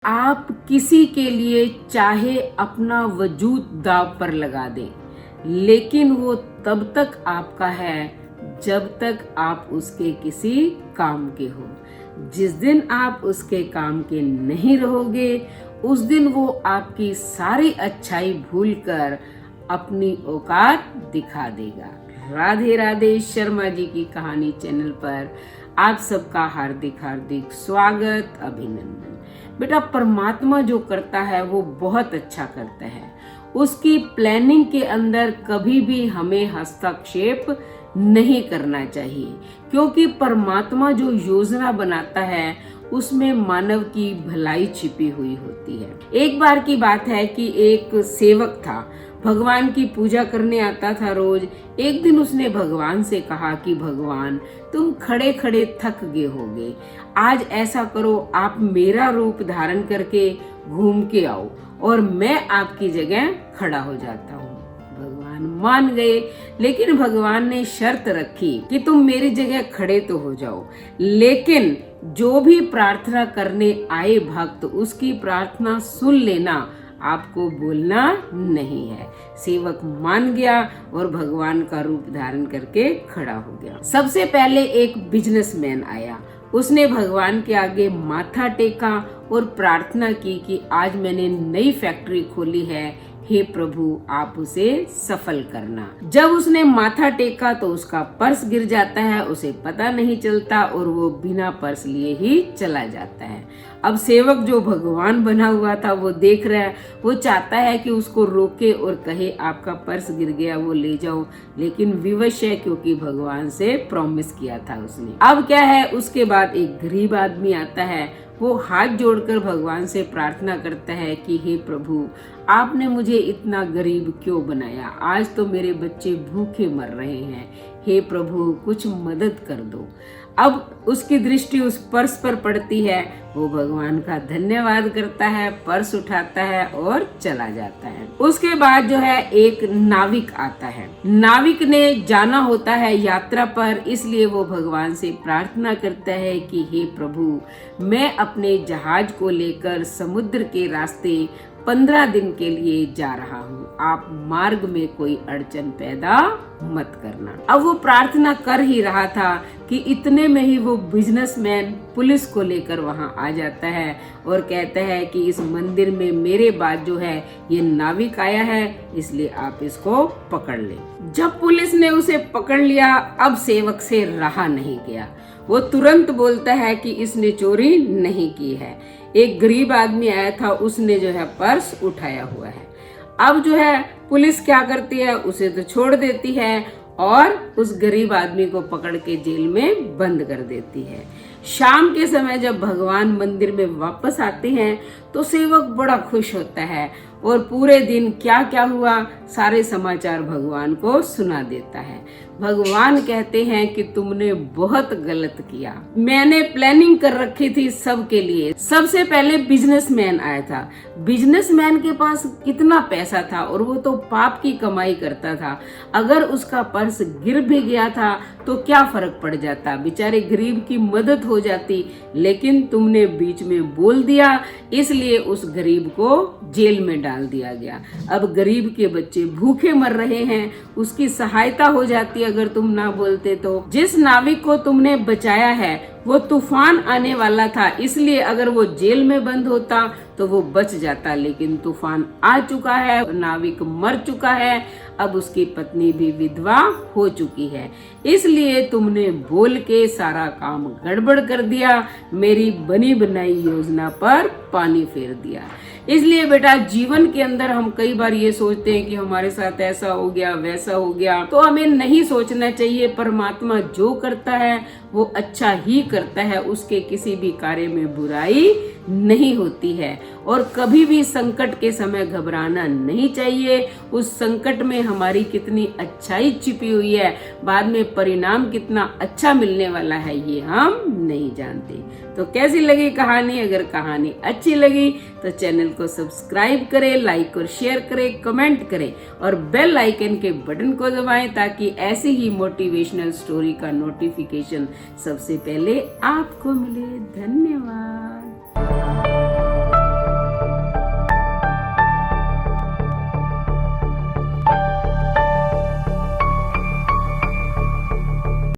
आप किसी के लिए चाहे अपना वजूद दांव पर लगा दें, लेकिन वो तब तक आपका है जब तक आप उसके किसी काम के हो। जिस दिन आप उसके काम के नहीं रहोगे, उस दिन वो आपकी सारी अच्छाई भूलकर अपनी औकात दिखा देगा। राधे राधे। शर्मा जी की कहानी चैनल पर आप सबका हार्दिक हार्दिक स्वागत, अभिनंदन। बेटा, परमात्मा जो करता है वो बहुत अच्छा करता है। उसकी प्लानिंग के अंदर कभी भी हमें हस्तक्षेप नहीं करना चाहिए, क्योंकि परमात्मा जो योजना बनाता है उसमें मानव की भलाई छिपी हुई होती है। एक बार की बात है कि एक सेवक था, भगवान की पूजा करने आता था रोज। एक दिन उसने भगवान से कहा कि भगवान, तुम खड़े खड़े थक गए होगे, आज ऐसा करो, आप मेरा रूप धारण करके घूम के आओ और मैं आपकी जगह खड़ा हो जाता हूँ। भगवान मान गए, लेकिन भगवान ने शर्त रखी कि तुम मेरी जगह खड़े तो हो जाओ, लेकिन जो भी प्रार्थना करने आए भक्त, उसकी प्रार्थना सुन लेना, आपको बोलना नहीं है। सेवक मान गया और भगवान का रूप धारण करके खड़ा हो गया। सबसे पहले एक बिजनेसमैन आया, उसने भगवान के आगे माथा टेका और प्रार्थना की कि आज मैंने नई फैक्ट्री खोली है, हे प्रभु आप उसे सफल करना। जब उसने माथा टेका तो उसका पर्स गिर जाता है, उसे पता नहीं चलता और वो बिना पर्स लिए ही चला जाता है। अब सेवक जो भगवान बना हुआ था वो देख रहा है, वो चाहता है कि उसको रोके और कहे आपका पर्स गिर गया, वो ले जाओ, लेकिन विवश है क्योंकि भगवान से प्रॉमिस किया था उसने। अब क्या है, उसके बाद एक गरीब आदमी आता है, वो हाथ जोड़कर भगवान से प्रार्थना करता है कि हे प्रभु, आपने मुझे इतना गरीब क्यों बनाया, आज तो मेरे बच्चे भूखे मर रहे हैं, हे प्रभु कुछ मदद कर दो। अब उसकी दृष्टि उस पर्स पर पड़ती है, वो भगवान का धन्यवाद करता है, पर्स उठाता है और चला जाता है। उसके बाद जो है एक नाविक आता है। नाविक ने जाना होता है यात्रा पर, इसलिए वो भगवान से प्रार्थना करता है कि हे प्रभु, मैं अपने जहाज को लेकर समुद्र के रास्ते 15 दिन के लिए जा रहा हूँ, आप मार्ग में कोई अड़चन पैदा मत करना। अब वो प्रार्थना कर ही रहा था कि इतने में ही वो बिजनेसमैन पुलिस को लेकर वहां आ जाता है और कहता है कि इस मंदिर में मेरे बाद जो है ये नाविक आया है, इसलिए आप इसको पकड़ ले। जब पुलिस ने उसे पकड़ लिया, अब सेवक से रहा नहीं गया, वो तुरंत बोलता है कि इसने चोरी नहीं की है। एक गरीब आदमी आया था, उसने जो है पर्स उठाया हुआ है। अब जो है पुलिस क्या करती है, उसे तो छोड़ देती है और उस गरीब आदमी को पकड़ के जेल में बंद कर देती है। शाम के समय जब भगवान मंदिर में वापस आते हैं तो सेवक बड़ा खुश होता है और पूरे दिन क्या क्या हुआ सारे समाचार भगवान को सुना देता है। भगवान कहते हैं कि तुमने बहुत गलत किया, मैंने प्लानिंग कर रखी थी सबके लिए। सबसे पहले बिजनेसमैन आया था, बिजनेसमैन के पास कितना पैसा था और वो तो पाप की कमाई करता था। अगर उसका पर्स गिर भी गया था तो क्या फर्क पड़ जाता, बेचारे गरीब की मदद हो जाती, लेकिन तुमने बीच में बोल दिया, इसलिए उस गरीब को जेल में डाल दिया गया। अब गरीब के बच्चे भूखे मर रहे हैं, उसकी सहायता हो जाती अगर तुम ना बोलते तो। जिस नाविक को तुमने बचाया है वो तूफान आने वाला था, इसलिए अगर वो जेल में बंद होता तो वो बच जाता, लेकिन तूफान आ चुका है, नाविक मर चुका है, अब उसकी पत्नी भी विधवा हो चुकी है, इसलिए तुमने बोल के सारा काम गड़बड़ कर दिया, मेरी बनी बनाई योजना पर पानी फेर दिया। इसलिए बेटा, जीवन के अंदर हम कई बार ये सोचते हैं कि हमारे साथ ऐसा हो गया वैसा हो गया, तो हमें नहीं सोचना चाहिए। परमात्मा जो करता है वो अच्छा ही करता है, उसके किसी भी कार्य में बुराई नहीं होती है। और कभी भी संकट के समय घबराना नहीं चाहिए, उस संकट में हमारी कितनी अच्छाई छिपी हुई है, बाद में परिणाम कितना अच्छा मिलने वाला है ये हम नहीं जानते। तो कैसी लगी कहानी? अगर कहानी अच्छी लगी तो चैनल को सब्सक्राइब करें, लाइक और शेयर करें, कमेंट करें और बेल आइकन के बटन को दबाएं ताकि ऐसी ही मोटिवेशनल स्टोरी का नोटिफिकेशन सबसे पहले आपको मिले। धन्यवाद।